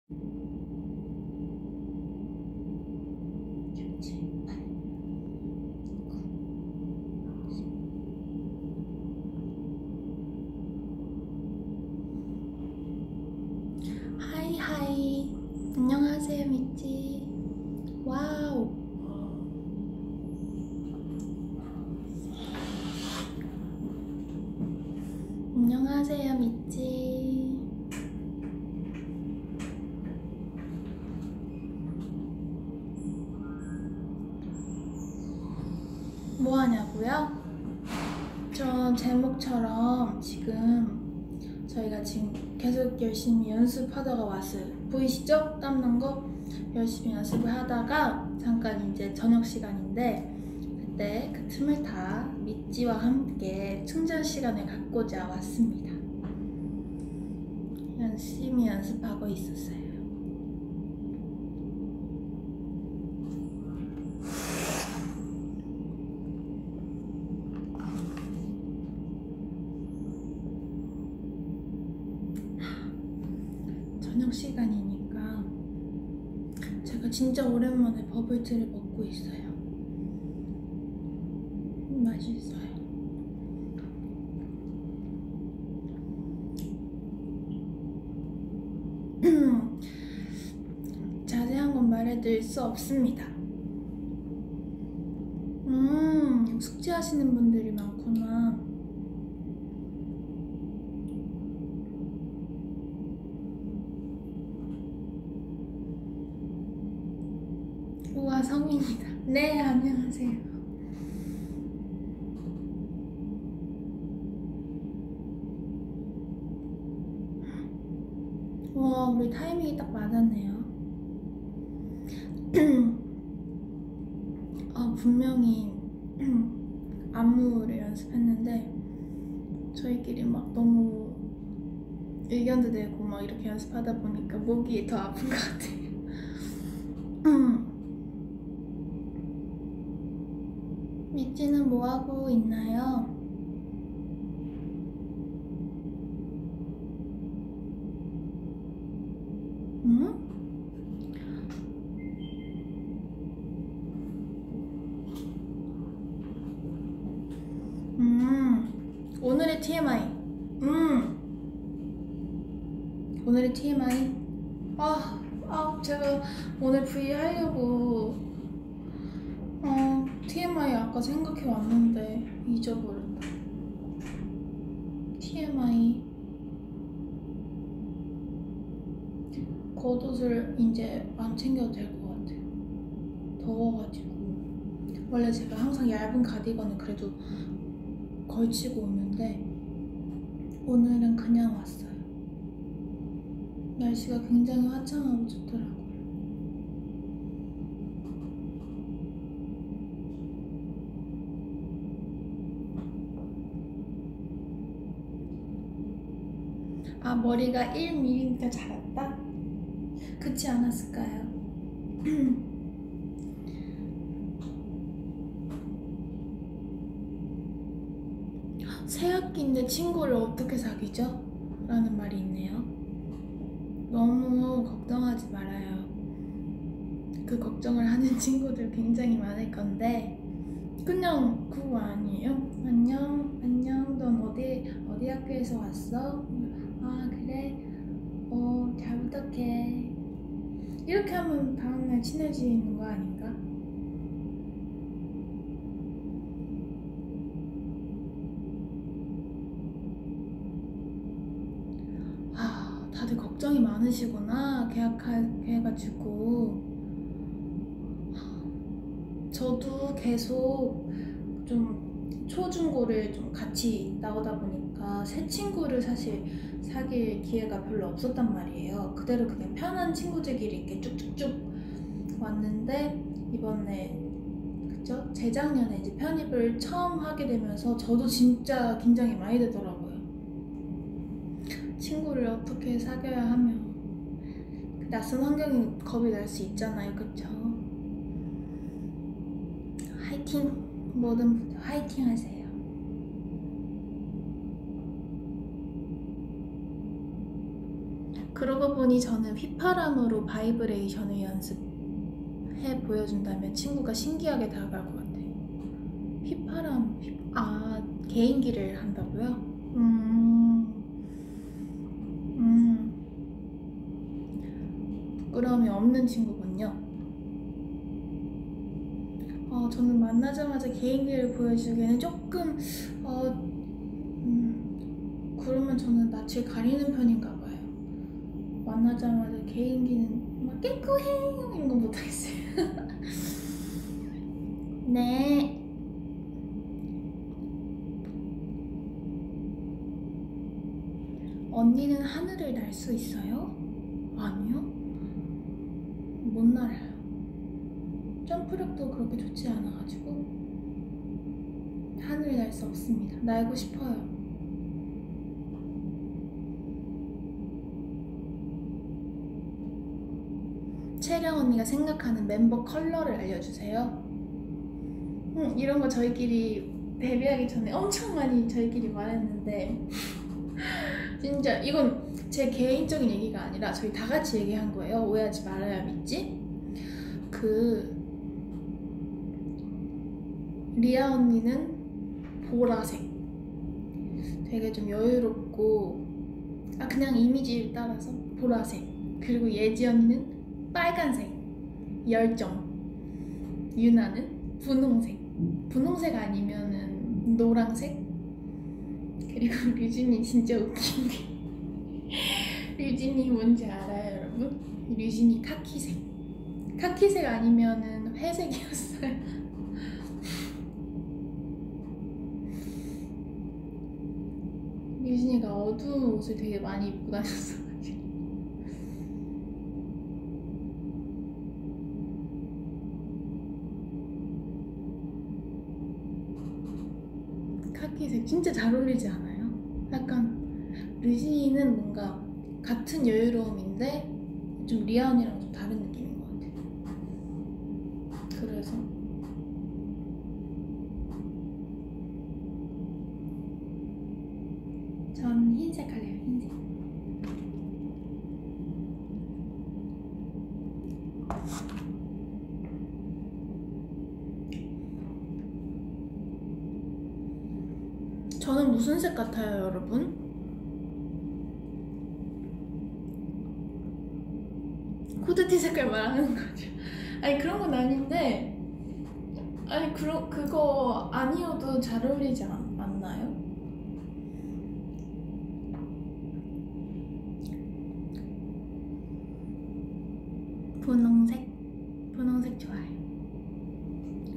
6, 7, 8, 9, 10. 하이 하이. 안녕하세요 미찌. 와우. 안녕하세요 미찌. 뭐 하냐고요? 저 제목처럼 저희가 지금 계속 열심히 연습하다가 왔어요. 보이시죠? 땀난 거? 열심히 연습을 하다가 잠깐 이제 저녁 시간인데 그때 그 틈을 타 미찌와 함께 충전 시간을 갖고자 왔습니다. 열심히 연습하고 있었어요. 저녁 시간이니까 제가 진짜 오랜만에 버블티를 먹고 있어요. 맛있어요. 자세한 건 말해드릴 수 없습니다. 숙제하시는 분들이 많구나. 우와, 성민이다. 네, 안녕하세요. 와, 우리 타이밍이 딱 맞았네요. 분명히 안무를 연습했는데 저희끼리 막 너무 의견도 내고 막 이렇게 연습하다 보니까 목이 더 아픈 것 같아요. 미찌는 뭐 하고 있나요? 응? 오늘의 TMI. 오늘의 TMI. 제가 오늘 V 하려고 TMI 아까 생각해 왔는데 잊어버렸다. TMI. 겉옷을 이제 안 챙겨도 될 것 같아요. 더워가지고. 원래 제가 항상 얇은 가디건을 그래도 걸치고 오는데 오늘은 그냥 왔어요. 날씨가 굉장히 화창하고 좋더라고요. 머리가 1mm 자랐다? 그렇지 않았을까요? 새학기인데 친구를 어떻게 사귀죠? 라는 말이 있네요. 너무 걱정하지 말아요. 그 걱정을 하는 친구들 굉장히 많을 건데 그냥 그거 아니에요? 안녕 넌 어디 학교에서 왔어? 그래? 잘 부탁해. 이렇게 하면 다음날 친해지는 거 아닌가? 다들 걱정이 많으시구나. 계약해가지고. 저도 계속 좀 초중고를 좀 같이 나오다 보니까 새 친구를 사실 사귈 기회가 별로 없었단 말이에요. 그대로 그냥 편한 친구들끼리 이렇게 쭉쭉쭉 왔는데 이번에 그쵸? 재작년에 이제 편입을 처음 하게 되면서 저도 진짜 긴장이 많이 되더라고요. 친구를 어떻게 사귀어야 하며 낯선 환경이 겁이 날 수 있잖아요. 그쵸? 화이팅! 모든 분들 화이팅 하세요. 그러고 보니 저는 휘파람으로 바이브레이션을 연습해 보여준다면 친구가 신기하게 다가갈 것 같아요. 휘파람, 개인기를 한다고요? 부끄러움이 없는 친구군요. 저는 만나자마자 개인기를 보여주기에는 조금 그러면 저는 낯을 가리는 편인가 봐요. 만나자마자 개인기는 막 깨끗해 이런 건 못하겠어요. 네. 언니는 하늘을 날 수 있어요? 아니요. 못 날아요. 점프력도 그렇게 좋지 않아가지고 하늘을 날 수 없습니다. 날고 싶어요. 채령 언니가 생각하는 멤버 컬러를 알려주세요. 이런 거 저희끼리 데뷔하기 전에 엄청 많이 저희끼리 말했는데 진짜 이건 제 개인적인 얘기가 아니라 저희 다 같이 얘기한 거예요. 오해하지 말아야 믿지? 리아 언니는 보라색, 되게 좀 여유롭고 그냥 이미지를 따라서 보라색. 그리고 예지 언니는 빨간색, 열정. 유나는 분홍색, 분홍색 아니면은 노랑색. 그리고 류진이 진짜 웃긴 게 류진이 뭔지 알아요 여러분? 류진이 카키색, 카키색 아니면은 회색이었어요. 류진이가 어두운 옷을 되게 많이 입고 다녔어가지고. 카키색 진짜 잘 어울리지 않아요? 약간 류진이는 뭔가 같은 여유로움인데 좀 리아 언니랑 좀 다른 느낌인 것 같아요. 그래서 전 흰색 할래요. 흰색. 저는 무슨 색 같아요 여러분? 후드티 색깔 말하는 거죠. 아니 그런 건 아닌데, 아니 그거 아니어도 잘 어울리지 않나요? 분홍색? 분홍색 좋아해요.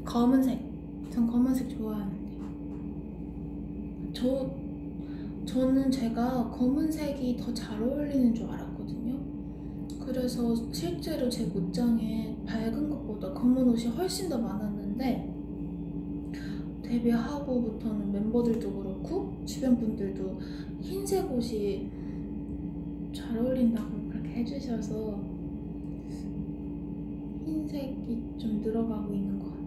검은색. 전 검은색 좋아하는데. 저는 제가 검은색이 더 잘 어울리는 줄 알았거든요. 그래서 실제로 제 옷장에 밝은 것보다 검은 옷이 훨씬 더 많았는데 데뷔하고부터는 멤버들도 그렇고 주변 분들도 흰색 옷이 잘 어울린다고 그렇게 해주셔서 흰색이 좀 늘어가고 있는 것 같아요.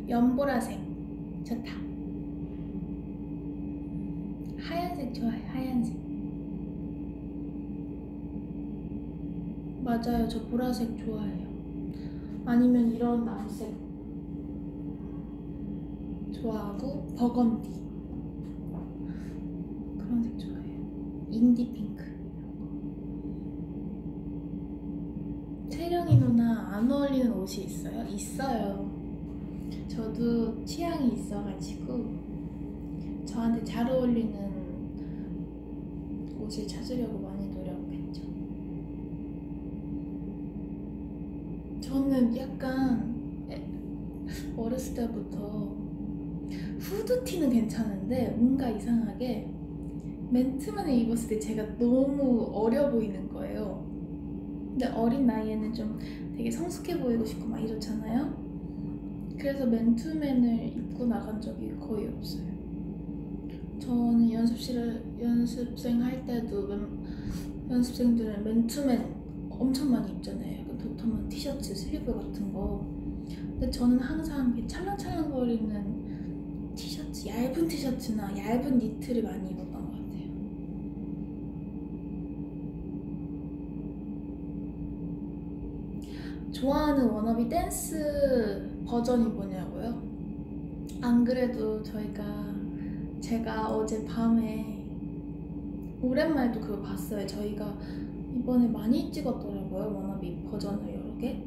연보라색 좋다. 하얀색 좋아요. 하얀색. 맞아요. 저 보라색 좋아해요. 아니면 이런藍색 좋아하고 버건디 그런 색 좋아해요. 인디 핑크. 채령이 누나 안 어울리는 옷이 있어요? 있어요. 저도 취향이 있어가지고 저한테 잘 어울리는 옷을 찾으려고 많이 노력했죠. 저는 약간 어렸을 때부터 후드티는 괜찮은데 뭔가 이상하게 맨투맨을 입었을 때 제가 너무 어려 보이는 거예요. 근데 어린 나이에는 좀 되게 성숙해 보이고 싶고 막 이렇잖아요. 그래서 맨투맨을 입고 나간 적이 거의 없어요. 저는 연습생 할 때도 연습생들은 맨투맨 엄청 많이 입잖아요. 약간 도톰한 티셔츠, 슬리브 같은 거. 근데 저는 항상 이렇게 찰랑찰랑거리는 얇은 티셔츠나 얇은 니트를 많이 입었던 것 같아요. 좋아하는 워너비 댄스 버전이 뭐냐고요? 안 그래도 제가 어젯밤에 오랜만에 또 그걸 봤어요. 저희가 이번에 많이 찍었더라고요, 워너비 버전을 여러 개.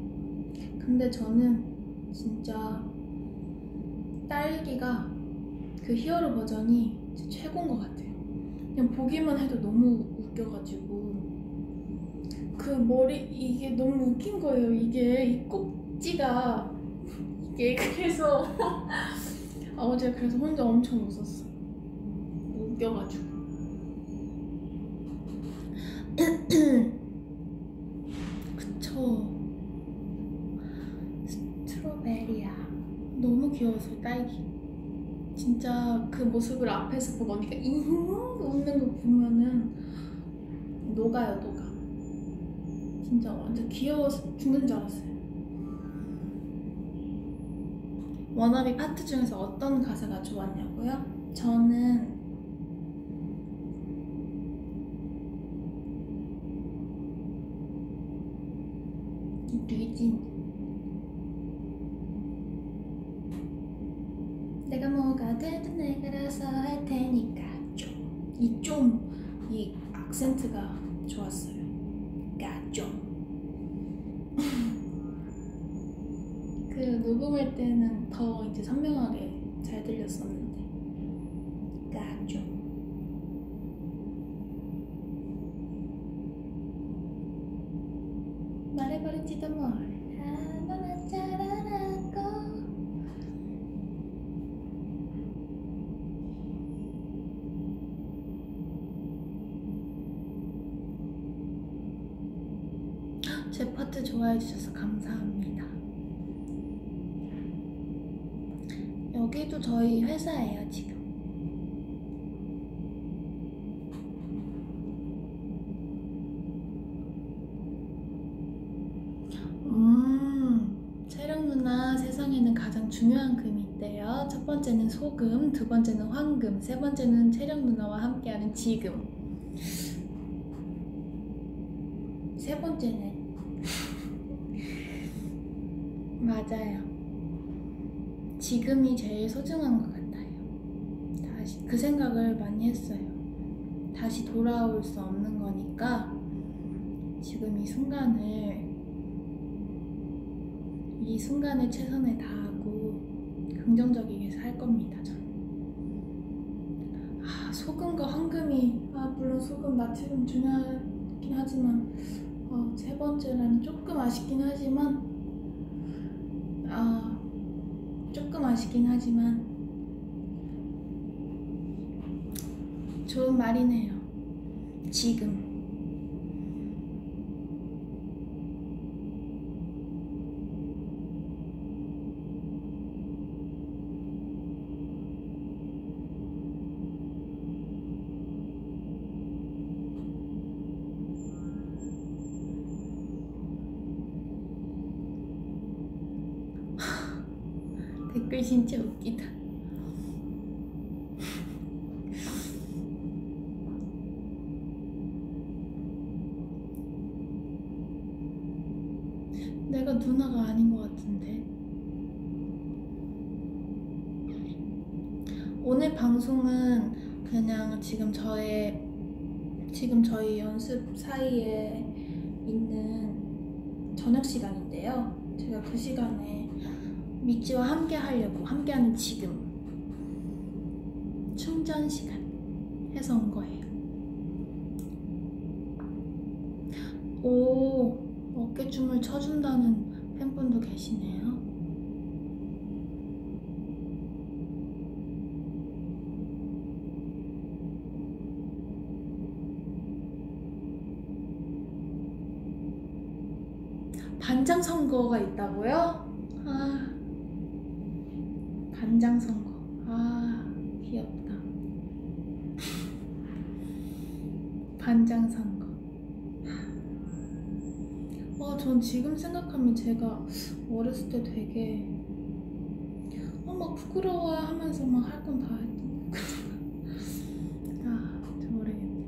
근데 저는 진짜 딸기가 그 히어로 버전이 진짜 최고인 것 같아요. 그냥 보기만 해도 너무 웃겨가지고 그 머리 이게 너무 웃긴 거예요. 이게 이 꼭지가 이게 그래서 어제 그래서 혼자 엄청 웃었어. 웃겨가지고. 그쵸. 스트로베리야 너무 귀여워서 딸기 진짜 그 모습을 앞에서 보고 언니가 웃는 거 보면은 녹아요. 녹아. 진짜 완전 귀여워서 죽는 줄 알았어요. 워너비 파트 중에서 어떤 가사가 좋았냐고요? 저는 류진 내가 뭐가 되든 내가 알아서 할 테니까 이 악센트가 좋았어요. 그 녹음할 때는 더 이제 선명하게 잘 들렸었는데 말해버릴지도 몰라 너나 잘 알았고. 제 파트 좋아해 주셔서 감사합니다. 여기도 저희 회사예요 지금. 채령 누나 세상에는 가장 중요한 금이 있대요. 첫 번째는 소금, 두 번째는 황금, 세 번째는 채령 누나와 함께하는 지금. 세 번째는 맞아요. 지금이 제일 소중한 것 같아요. 다시 그 생각을 많이 했어요. 다시 돌아올 수 없는 거니까 지금 이 순간에 최선을 다하고 긍정적이게 살 겁니다. 저는. 소금과 황금이 물론 소금, 나트륨 중요하긴 하지만 세 번째라니 조금 아쉽긴 하지만 좋은 말이네요. 지금. 댓글 진짜 웃기다. 내가 누나가 아닌 것 같은데. 오늘 방송은 그냥 지금 저희 연습 사이에 있는 저녁 시간인데요. 제가 그 시간에 미찌와 함께하는 지금 충전 시간 해서 온 거예요. 오, 어깨춤을 춰준다는 팬분도 계시네요. 반장 선거가 있다고요? 반장 선거. 귀엽다. 반장 선거. 전 지금 생각하면 제가 어렸을 때 되게 막 부끄러워하면서 막 할 건 다 했던 잘 모르겠네.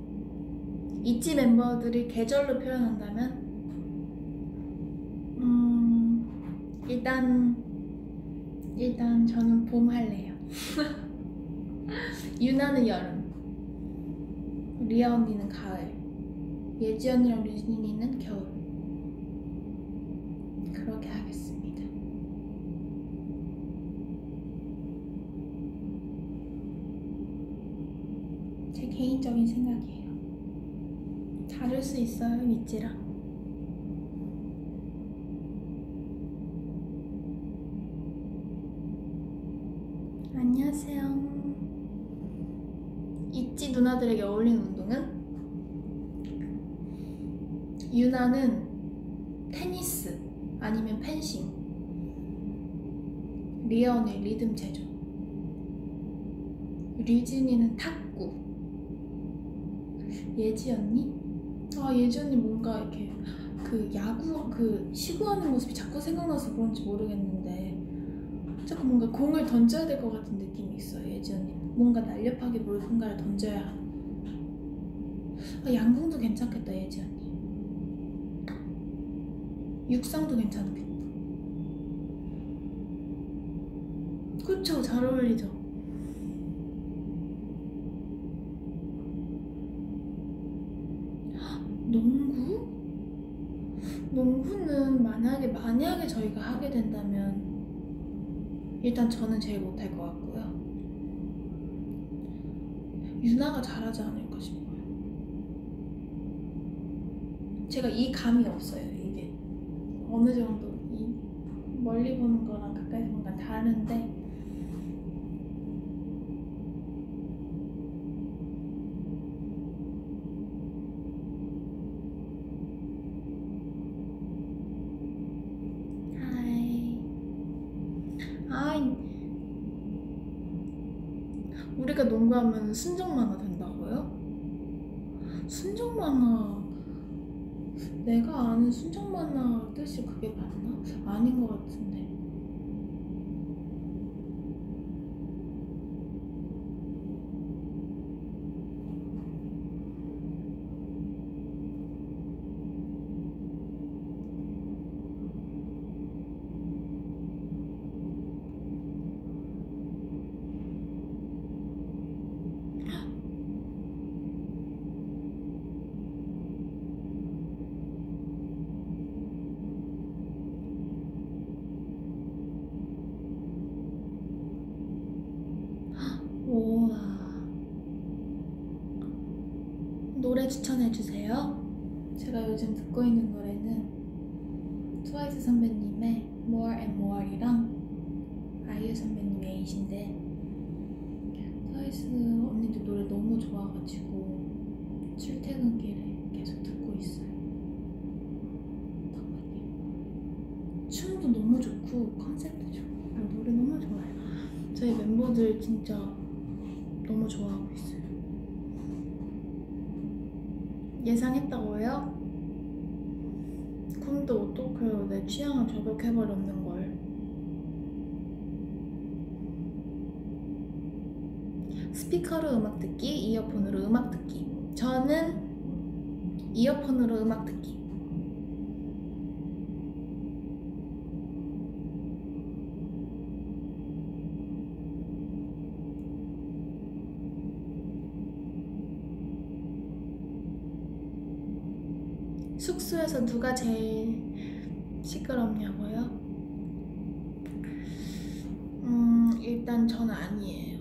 있지 멤버들이 계절로 표현한다면 일단 저는 봄 할래요. 유나는 여름, 리아 언니는 가을, 예지 언니랑 류진이는 겨울. 그렇게 하겠습니다. 제 개인적인 생각이에요. 다를 수 있어요, 위치랑. 안녕하세요. 있지 누나들에게 어울리는 운동은? 유나는 테니스 아니면 펜싱, 리아 언니 리듬 체조, 류진이는 탁구, 예지 언니? 예지 언니 뭔가 이렇게 그 야구 시구하는 모습이 자꾸 생각나서 그런지 모르겠는데 자꾸 뭔가 공을 던져야 될 것 같은 느낌이 있어요. 예지 언니 뭔가 날렵하게 뭔가를 던져야 하는. 양궁도 괜찮겠다. 예지 언니 육상도 괜찮겠다. 그쵸, 잘 어울리죠. 농구? 농구는 만약에 저희가 하게 된다면 일단 저는 제일 못할 것 같고요. 유나가 잘하지 않을까 싶어요. 제가 이 감이 없어요. 이게 어느 정도 이 멀리 보는 거랑 가까이서 보는 건 다른데 우리가 농구하면 순정만화 된다고요? 순정만화, 내가 아는 순정만화 뜻이 그게 맞나? 아닌 것 같은데. 우와. 노래 추천해주세요. 제가 요즘 듣고 있는 노래는 트와이스 선배님의 More and More이랑 아이유 선배님의 에잇인데 트와이스 언니들 노래 너무 좋아가지고 출퇴근길에 계속 듣고 있어요. 잠깐만요. 춤도 너무 좋고 컨셉도 좋고 노래 너무 좋아요. 저희 멤버들 진짜 너무 좋아하고 있어요. 예상했다고요? 그럼 또 어떡해요. 내 취향을 저격해버렸는걸. 스피커로 음악 듣기, 이어폰으로 음악 듣기. 저는 이어폰으로 음악 듣기. 숙소에서 누가 제일 시끄럽냐고요? 일단 저는 아니에요.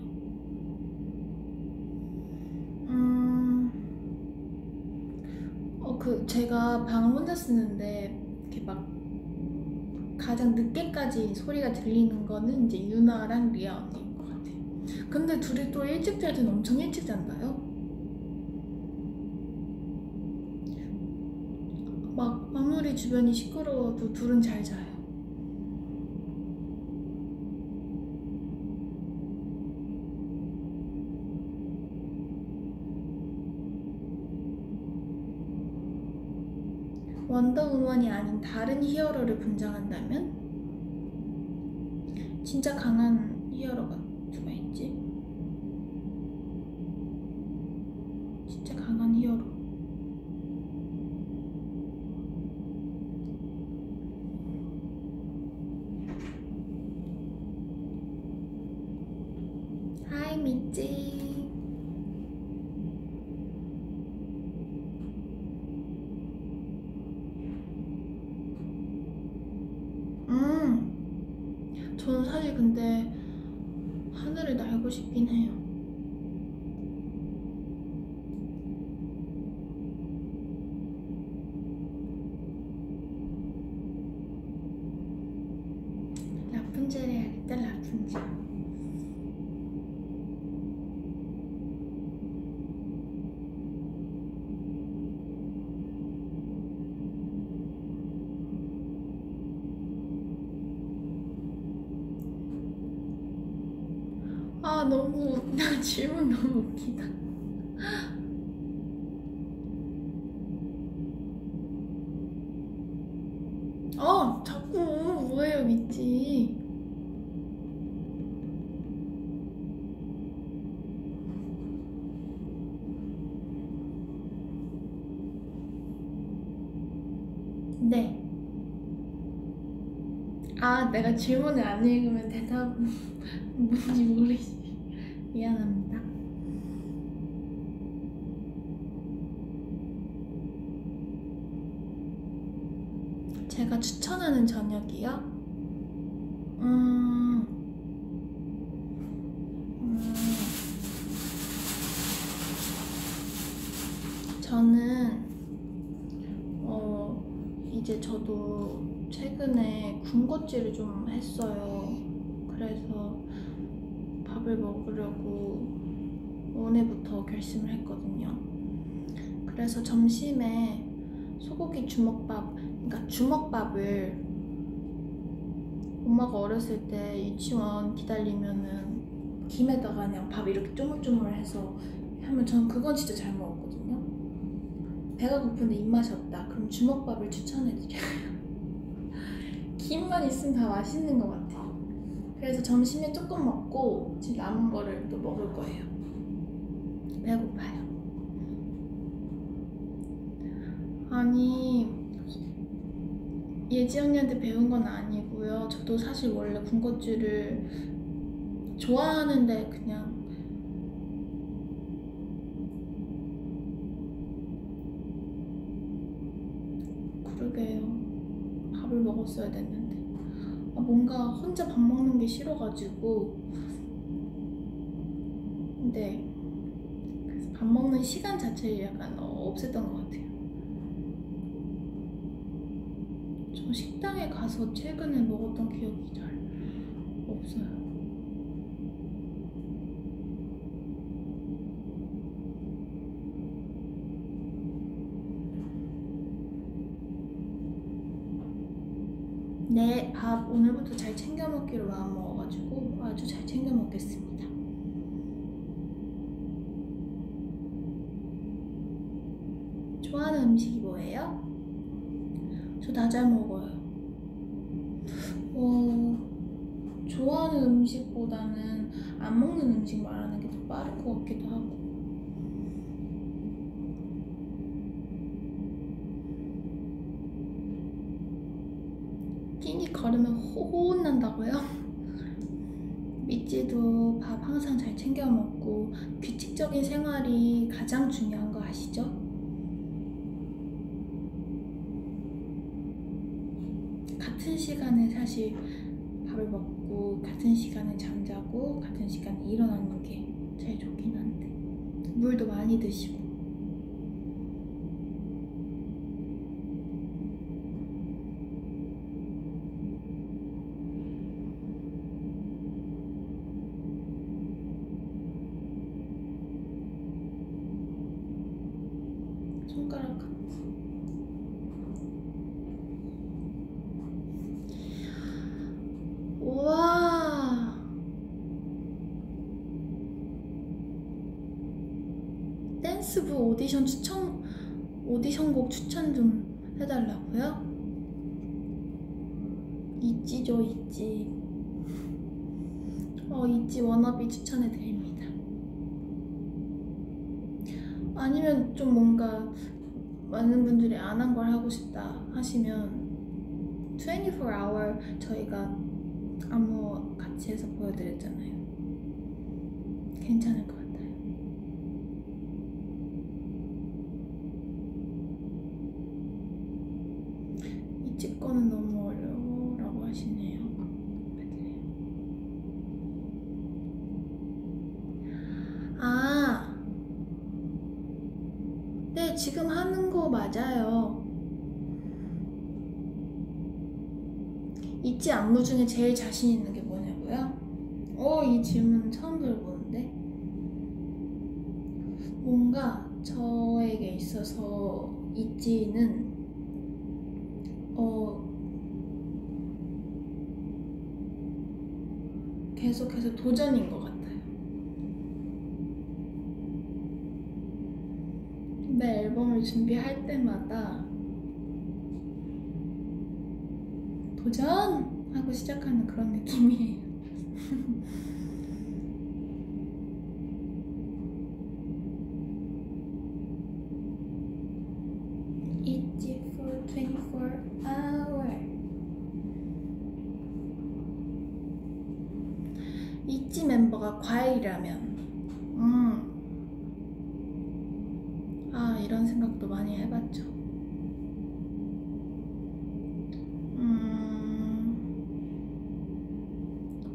제가 방을 혼자 쓰는데 이렇게 막 가장 늦게까지 소리가 들리는 거는 이제 유나랑 리아 언니인 것 같아요. 근데 둘이 또 일찍 잘 때는 엄청 일찍 잔다요? 막 아무리 주변이 시끄러워도 둘은 잘 자요. 원더우먼이 아닌 다른 히어로를 분장한다면? 진짜 강한 히어로가 누가 있지? 진짜 강한 히어로. 하이 미찌. 저는 사실 근데 하늘을 날고 싶긴 해요. 라푼젤 해야겠다. 라푼젤. 아 너무 나 질문 너무 웃기다. 자꾸 뭐예요 미찌. 네. 내가 질문을 안 읽으면 대답은 뭔지 모르겠어. 미안합니다. 제가 추천하는 저녁이요? 저는 이제 저도 최근에 군것질을 좀 했어요. 그래서 밥을 먹으려고 오늘부터 결심을 했거든요. 그래서 점심에 소고기 주먹밥, 그러니까 주먹밥을 엄마가 어렸을 때 유치원 기다리면은 김에다가 그냥 밥 이렇게 쪼물쪼물해서 하면 전 그건 진짜 잘 먹었거든요. 배가 고픈데 입맛이 없다. 그럼 주먹밥을 추천해드려요. 김만 있으면 다 맛있는 것 같아요. 그래서 점심에 조금 먹고 지금 남은 거를 또 먹을 거예요. 배고파요. 아니 예지 언니한테 배운 건 아니고요. 저도 사실 원래 군것질을 좋아하는데 그냥 그러게요. 밥을 먹었어야 됐는데 뭔가 혼자 밥 먹는 게 싫어가지고 네 그래서 밥 먹는 시간 자체를 약간 없앴던 것 같아요. 저 식당에 가서 최근에 먹었던 기억이 잘 없어요. 네, 밥 오늘부터 잘 챙겨 먹기로 마음 먹어가지고 아주 잘 챙겨 먹겠습니다. 좋아하는 음식이 뭐예요? 저 다 잘 먹어요. 좋아하는 음식보다는 안 먹는 음식 말하는 게 더 빠를 것 같기도 하고. 끼니 거르면 혼난다고요? 미찌도 밥 항상 잘 챙겨 먹고 규칙적인 생활이 가장 중요한 거 아시죠? 같은 시간에 사실 밥을 먹고 같은 시간에 잠자고 같은 시간에 일어나는 게 제일 좋긴 한데 물도 많이 드시고. 손가락 같고. 우와, 댄스부 오디션곡 추천 좀 해달라고요? 있지죠, 있지. 있지 워너비 추천해드립니다. 아니면 좀 뭔가 많은 분들이 안 한 걸 하고 싶다 하시면 24hour 저희가 안무 같이 해서 보여드렸잖아요. 괜찮을 것 같아요. 이집 거는 너무 어려워라고 하시네요. 아, 네, 지금 하는 거 맞아요. 있지 안무 중에 제일 자신 있는 게 뭐냐고요? 이 질문 처음 들어보는데. 뭔가 저에게 있어서 있지는 계속해서 도전인 것 같아요. 내 앨범을 준비할 때마다 도전! 하고 시작하는 그런 느낌이에요. 있지 for 24hour. 있지 멤버가 과일이라면 이런 생각도 많이 해봤죠.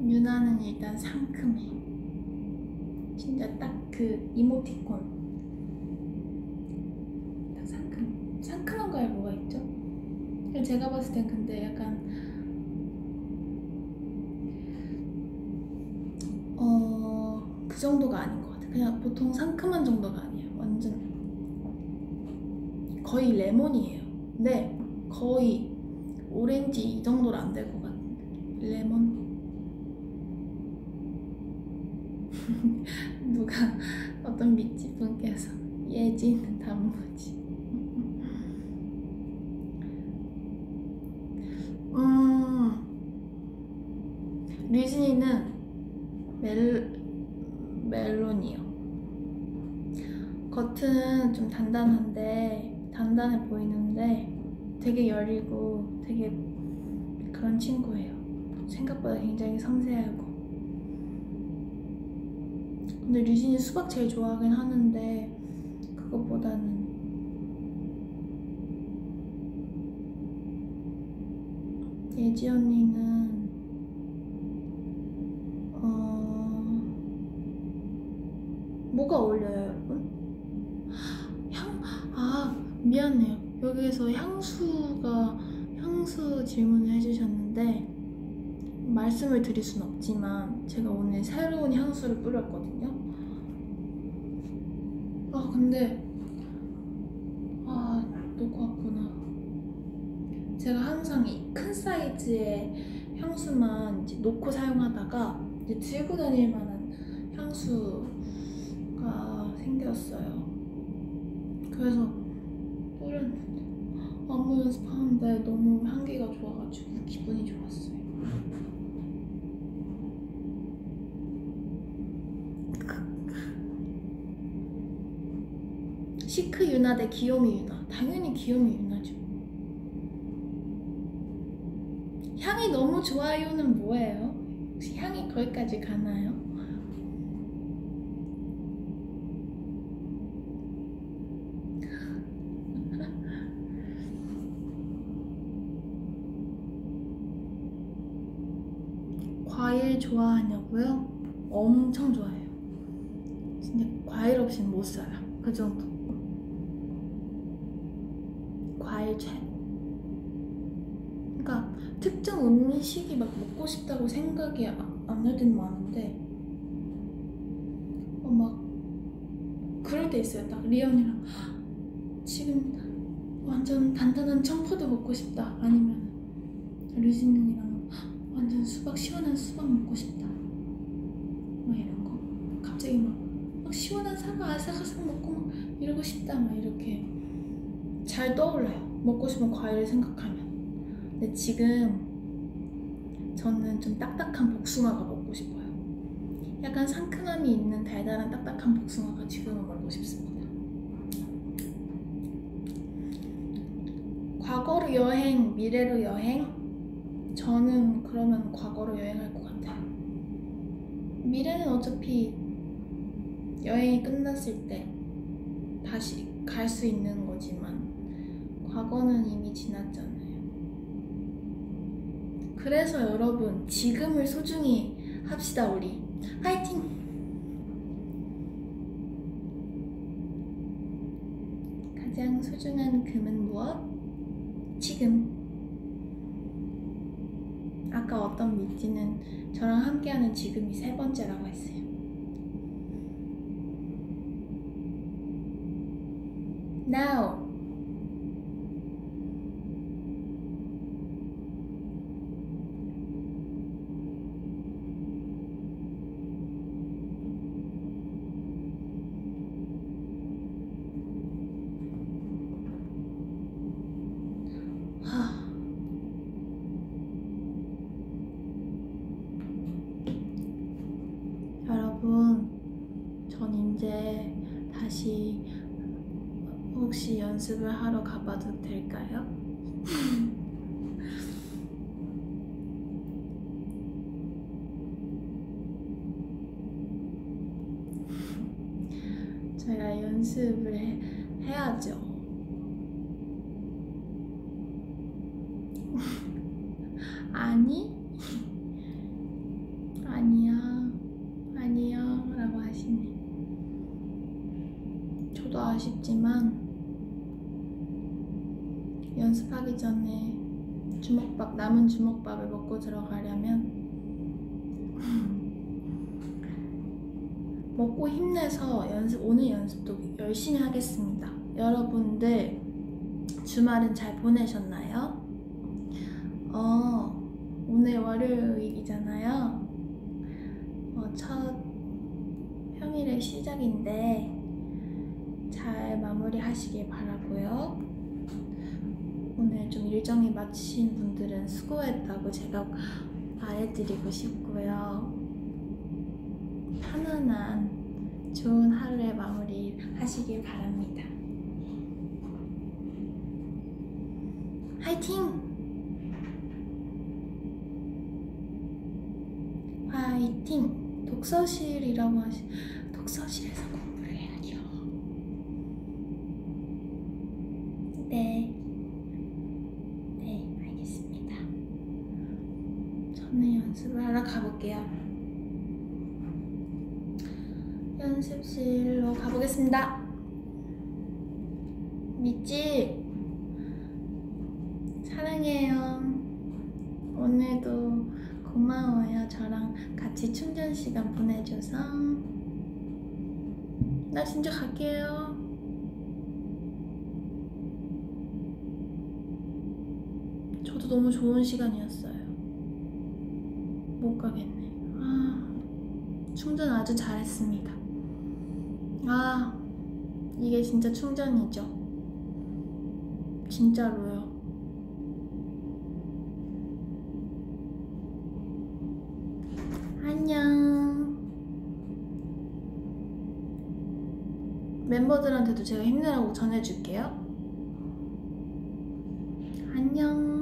유나는 일단 상큼해. 진짜 딱 그 이모티콘 딱 상큼한 과일 뭐가 있죠? 제가 봤을 땐 근데 약간 그 정도가 아닌 것 같아. 그냥 보통 상큼한 정도가 아니야. 완전 거의 레몬이에요. 근데 거의 오렌지 이 정도로 안 될 것 같은데. 레몬. 누가 어떤 미치 분께서 예진 단무지. 류진이는 멜론이요. 겉은 좀 단단해 보이는데 되게 여리고 되게 그런 친구예요. 생각보다 굉장히 섬세하고. 근데 류진이 수박 제일 좋아하긴 하는데 그것보다는 예지 언니는 뭐가 어울려요, 여러분? 미안해요. 여기에서 향수 질문을 해주셨는데 말씀을 드릴 순 없지만 제가 오늘 새로운 향수를 뿌렸거든요. 근데 놓고 왔구나. 제가 항상 이 큰 사이즈의 향수만 이제 놓고 사용하다가 이제 들고 다닐 만한 향수가 생겼어요. 그래서 뿌렸는데 안무 연습하는데 너무 향기가 좋아가지고 기분이 좋았어요. 시크 유나 대 귀요미 유나. 당연히 귀요미 유나죠. 향이 너무 좋아요는 뭐예요? 혹시 향이 거기까지 가나요? 과일 좋아하냐고요? 엄청 좋아해요. 진짜 과일 없이는 못 살아. 그 정도. 과일 최고. 그러니까 특정 음식이 막 먹고 싶다고 생각이 안 할 때는 많은데 막 그럴 때 있어요. 딱 리언이랑 지금 완전 단단한 청포도 먹고 싶다. 아니면 류진이랑 완전 시원한 수박 먹고 싶다. 막 이런 거. 갑자기 막 시원한 사과 아삭아삭 먹고 막 이러고 싶다. 막 이렇게 잘 떠올라요. 먹고 싶은 과일을 생각하면. 근데 지금 저는 좀 딱딱한 복숭아가 먹고 싶어요. 약간 상큼함이 있는 달달한 딱딱한 복숭아가 지금은 먹고 싶습니다. 과거로 여행, 미래로 여행? 저는 그러면 과거로 여행할 것 같아요. 미래는 어차피 여행이 끝났을 때 다시 갈 수 있는 거지만 과거는 이미 지났잖아요. 그래서 여러분, 지금을 소중히 합시다. 우리 파이팅! 가장 소중한 금은 무엇? 지금. 아까 어떤 미찌는 저랑 함께하는 지금이 3번째라고 했어요. Now. 여러분, 전 이제 다시 혹시 연습을 하러 가봐도 될까요? 제가 연습을 해야죠. 아니? 아니야 라고 하시네. 저도 아쉽지만 연습하기 전에 남은 주먹밥을 먹고 들어가려면 먹고 힘내서 오늘 연습도 열심히 하겠습니다. 여러분들 주말은 잘 보내셨나요? 오늘 월요일이잖아요. 첫 평일의 시작인데 잘 마무리하시길 바라고요. 오늘 좀 일정이 마치신 분들은 수고했다고 제가 말해드리고 싶고요. 편안한 좋은 하루의 마무리 하시길 바랍니다. 화이팅! 화이팅! 독서실에서 공부를 해야죠. 네, 알겠습니다. 저는 연습을 하러 가볼게요. 연습실로 가보겠습니다. 미찌, 사랑해요. 오늘도 고마워요. 저랑 같이 충전 시간 보내줘서. 나 진짜 갈게요. 저도 너무 좋은 시간이었어요. 못 가겠네. 충전 아주 잘했습니다. 이게 진짜 충전이죠. 진짜로요. 안녕. 멤버들한테도 제가 힘내라고 전해줄게요. 안녕.